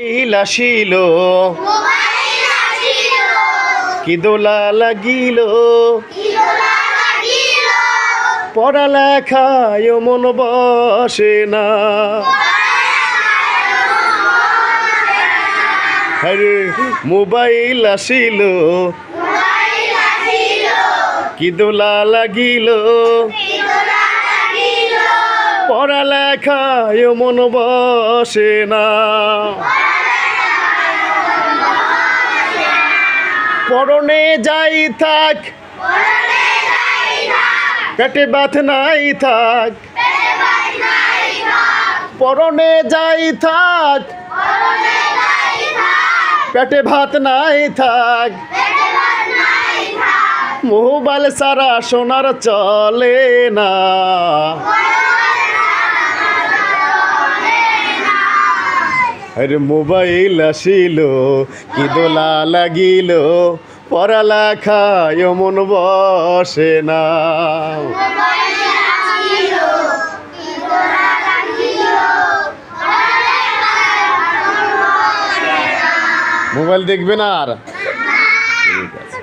আসিল কি দোলা লাগিল পড়ালেখায় মন বসে না। আরে মোবাইল আসিল কি দোলা লাগিল পড়ালেখায় মন বসে না। পরনে যাই থাক পেটে ভাত নাই থাক, পরনে যাই থাক পেটে ভাত নাই থাক, মোবাইল সারা সোনার চলে না। আরে মোবাইল আসিল কি দোলা লাগিল পড়ালেখায় মন বসে না। মোবাইল দেখবেন আর